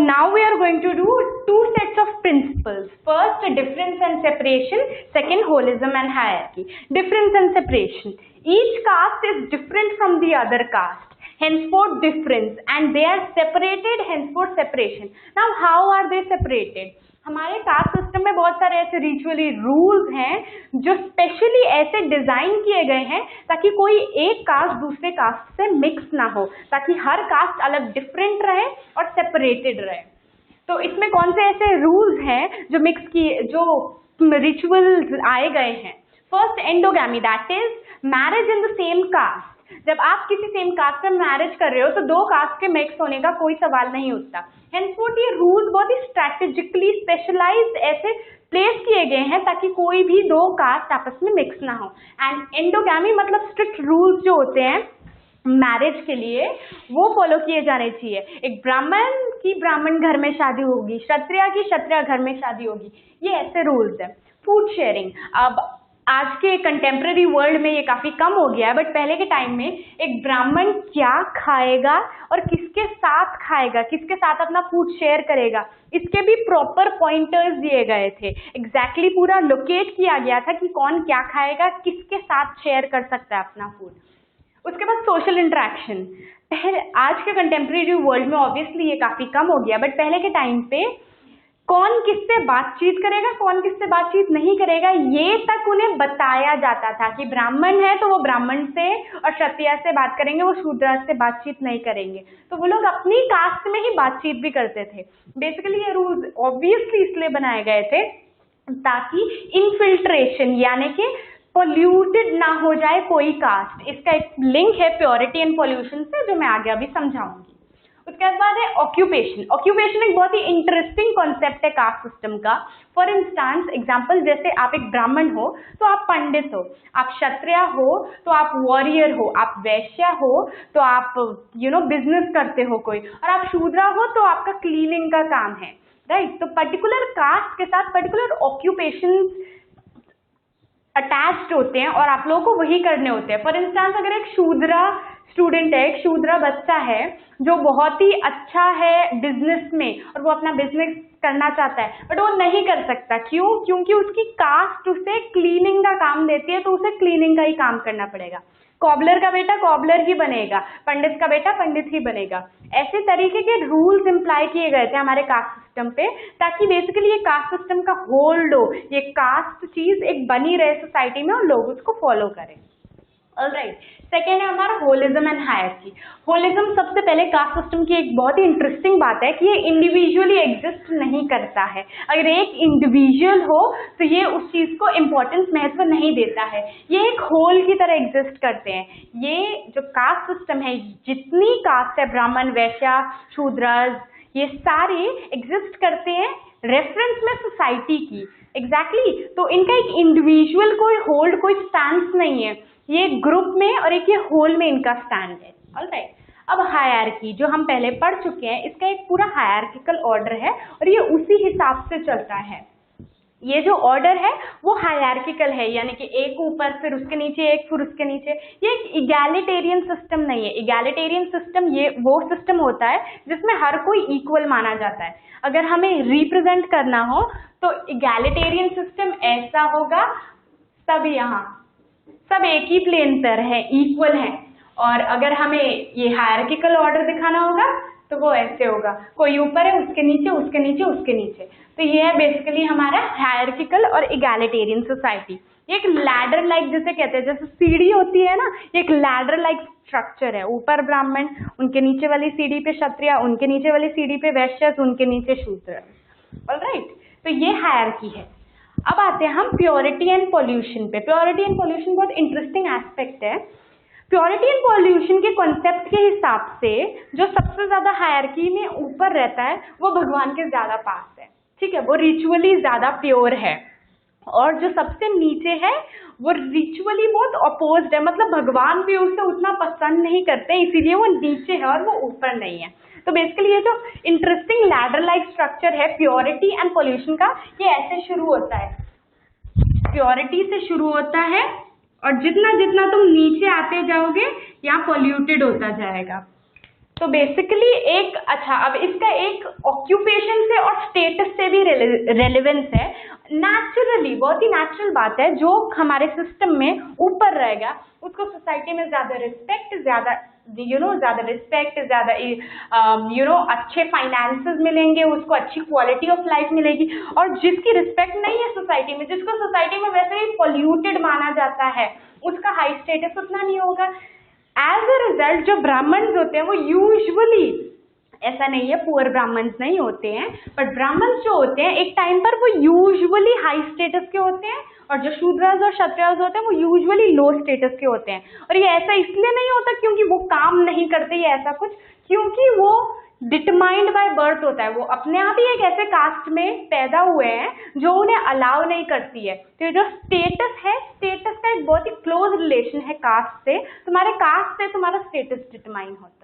now we are going to do two sets of principles. First, difference and separation. Second, holism and hierarchy. Difference and separation. Each caste is different from the other caste. Henceforth difference, and they are separated. Henceforth separation. Now, how are they separated? हमारे caste system में बहुत सारे ऐसे ritually rules हैं जो specially ऐसे design किए गए हैं ताकि कोई एक कास्ट दूसरे कास्ट से मिक्स ना हो, ताकि हर कास्ट अलग डिफरेंट रहे और सेपरेटेड रहे। तो इसमें कौन से ऐसे रूल्स हैं जो मिक्स किए, जो रिचुअल्स आए गए हैं? First, endogamy, that is marriage in the same caste. जब आप किसी सेम कास्ट में मैरिज कर रहे हो तो दो कास्ट के मिक्स होने का कोई सवाल नहीं उठता। हेंसफोर्थ ये रूल्स बहुत ही स्ट्रैटेजिकली स्पेशलाइज्ड ऐसे प्लेस किए गए हैं ताकि कोई भी दो कास्ट आपस में मिक्स ना हो। एंड एंडोगैमी मतलब स्ट्रिक्ट रूल्स जो होते हैं मैरिज के लिए वो फॉलो किए जाने चाहिए। एक ब्राह्मण की ब्राह्मण घर में शादी होगी, क्षत्रिय की क्षत्रिय घर में शादी होगी, ये ऐसे रूल्स हैं। फूड शेयरिंग, अब आज के कंटेम्प्रेरी वर्ल्ड में ये काफ़ी कम हो गया है, बट पहले के टाइम में एक ब्राह्मण क्या खाएगा और किसके साथ खाएगा, किसके साथ अपना फूड शेयर करेगा, इसके भी प्रॉपर पॉइंटर्स दिए गए थे। एग्जैक्टली पूरा लोकेट किया गया था कि कौन क्या खाएगा, किसके साथ शेयर कर सकता है अपना फूड। उसके बाद सोशल इंटरेक्शन, पहले आज के कंटेम्प्रेरी वर्ल्ड में ऑब्वियसली ये काफ़ी कम हो गया, बट पहले के टाइम पे कौन किससे बातचीत करेगा, कौन किससे बातचीत नहीं करेगा, ये तक उन्हें बताया जाता था कि ब्राह्मण है तो वो ब्राह्मण से और क्षत्रिय से बात करेंगे, वो शूद्र से बातचीत नहीं करेंगे। तो वो लोग अपनी कास्ट में ही बातचीत भी करते थे। बेसिकली ये रूल्स ऑब्वियसली इसलिए बनाए गए थे ताकि इनफिल्ट्रेशन यानी कि पॉल्यूटेड ना हो जाए कोई कास्ट। इसका एक लिंक है प्योरिटी एंड पॉल्यूशन से जो मैं आगे अभी समझाऊंगी। उसके बाद है ऑक्यूपेशन। ऑक्यूपेशन एक बहुत ही इंटरेस्टिंग कॉन्सेप्ट है कास्ट सिस्टम का। फॉर इंस्टांस एग्जाम्पल, जैसे आप एक ब्राह्मण हो तो आप पंडित हो, आप क्षत्रिय हो तो आप वॉरियर हो, आप वैश्य हो तो आप बिजनेस करते हो कोई, और आप शूद्र हो तो आपका क्लीनिंग का काम है, राइट। तो पर्टिकुलर कास्ट के साथ पर्टिकुलर ऑक्यूपेशन अटैच्ड होते हैं और आप लोगों को वही करने होते हैं। फॉर इंस्टांस, अगर एक शूद्र स्टूडेंट है, एक शूद्र बच्चा है जो बहुत ही अच्छा है बिजनेस में और वो अपना बिजनेस करना चाहता है, बट वो नहीं कर सकता। क्यों? क्योंकि उसकी कास्ट उसे क्लीनिंग का काम देती है, तो उसे क्लीनिंग का ही काम करना पड़ेगा। कॉबलर का बेटा कॉबलर ही बनेगा, पंडित का बेटा पंडित ही बनेगा। ऐसे तरीके के रूल्स इम्प्लाई किए गए थे हमारे कास्ट सिस्टम पे ताकि बेसिकली ये कास्ट सिस्टम का होल्ड हो, ये कास्ट चीज एक बनी रहे सोसाइटी में और लोग उसको फॉलो करें। ऑलराइट, सेकेंड है हमारा होलिज्म एंड हायरार्की। होलिज्म सबसे पहले कास्ट सिस्टम की एक बहुत ही इंटरेस्टिंग बात है कि ये इंडिविजुअली एग्जिस्ट नहीं करता है। अगर एक इंडिविजुअल हो तो ये उस चीज को इम्पोर्टेंस महत्व नहीं देता है, ये एक होल की तरह एग्जिस्ट करते हैं। ये जो कास्ट सिस्टम है, जितनी कास्ट है, ब्राह्मण, वैश्य, शूद्र, ये सारे एग्जिस्ट करते हैं रेफरेंस में सोसाइटी की। एग्जैक्टली तो इनका एक इंडिविजुअल कोई होल्ड, कोई स्टैंड नहीं है, ये ग्रुप में और एक ये होल में इनका स्टैंड है। ऑलराइट, अब हायरार्की जो हम पहले पढ़ चुके हैं, इसका एक पूरा हायरार्किकल ऑर्डर है और ये उसी हिसाब से चलता है। ये जो ऑर्डर है वो हायरार्किकल है, यानी कि एक ऊपर फिर उसके नीचे एक फिर उसके नीचे। ये एक इगैलिटेरियन सिस्टम नहीं है। इगैलिटेरियन सिस्टम ये वो सिस्टम होता है जिसमें हर कोई इक्वल माना जाता है। अगर हमें रिप्रेजेंट करना हो तो इगैलिटेरियन सिस्टम ऐसा होगा, सब यहाँ सब एक ही प्लेन पर है, इक्वल है। और अगर हमें ये हायरार्किकल ऑर्डर दिखाना होगा तो वो ऐसे होगा, कोई ऊपर है, उसके नीचे, उसके नीचे, उसके नीचे। तो ये है बेसिकली हमारा हायरार्किकल और इगैलिटेरियन सोसाइटी। ये एक लैडर लाइक जिसे कहते हैं, जैसे सीढ़ी होती है ना, ये एक लैडर लाइक स्ट्रक्चर है। ऊपर ब्राह्मण, उनके नीचे वाली सीढ़ी पे क्षत्रिय, उनके नीचे वाली सीढ़ी पे वैश्य, उनके नीचे शूद्र। ऑलराइट, तो ये हायरार्की है। अब आते हैं हम प्योरिटी एंड पॉल्यूशन पे। प्योरिटी एंड पॉल्यूशन बहुत इंटरेस्टिंग एस्पेक्ट है। प्योरिटी एंड पॉल्यूशन के कॉन्सेप्ट के हिसाब से जो सबसे ज्यादा हायरार्की में ऊपर रहता है वो भगवान के ज्यादा पास है, ठीक है, वो रिचुअली ज्यादा प्योर है। और जो सबसे नीचे है वो रिचुअली बहुत अपोज्ड है, मतलब भगवान भी उसे उतना पसंद नहीं करते, इसीलिए वो नीचे है और वो ऊपर नहीं है। तो बेसिकली ये जो इंटरेस्टिंग लैडर लाइक स्ट्रक्चर है प्योरिटी एंड पॉल्यूशन का, ये ऐसे शुरू होता है, प्योरिटी से शुरू होता है और जितना जितना तुम नीचे आते जाओगे यहाँ पॉल्यूटेड होता जाएगा। तो बेसिकली एक अच्छा, अब इसका एक ऑक्यूपेशन से और स्टेटस से भी रेलेवेंस है। नेचुरली, बहुत ही नेचुरल बात है, जो हमारे सिस्टम में ऊपर रहेगा उसको सोसाइटी में ज्यादा रिस्पेक्ट, ज्यादा अच्छे फाइनेंसेस मिलेंगे, उसको अच्छी क्वालिटी ऑफ लाइफ मिलेगी। और जिसकी रिस्पेक्ट नहीं है सोसाइटी में, जिसको सोसाइटी में वैसे ही पॉल्यूटेड माना जाता है, उसका हाई स्टेटस उतना नहीं होगा। एज अ रिजल्ट जो ब्राह्मण्स होते हैं वो यूजुअली, ऐसा नहीं है पुअर ब्राह्मण्स नहीं होते हैं, बट ब्राह्मण्स जो होते हैं एक टाइम पर वो यूजुअली हाई स्टेटस के होते हैं, और जो शूद्रास और क्षत्रियास होते हैं वो यूजुअली लो स्टेटस के होते हैं। और ये ऐसा इसलिए नहीं होता क्योंकि वो काम नहीं करते या ऐसा कुछ, क्योंकि वो डिटरमाइंड बाय बर्थ होता है, वो अपने आप ही एक ऐसे कास्ट में पैदा हुए हैं जो उन्हें अलाउ नहीं करती है। तो जो स्टेटस है, स्टेटस का एक बहुत ही क्लोज रिलेशन है कास्ट से, तुम्हारे कास्ट से तुम्हारा स्टेटस डिटरमाइन होता है।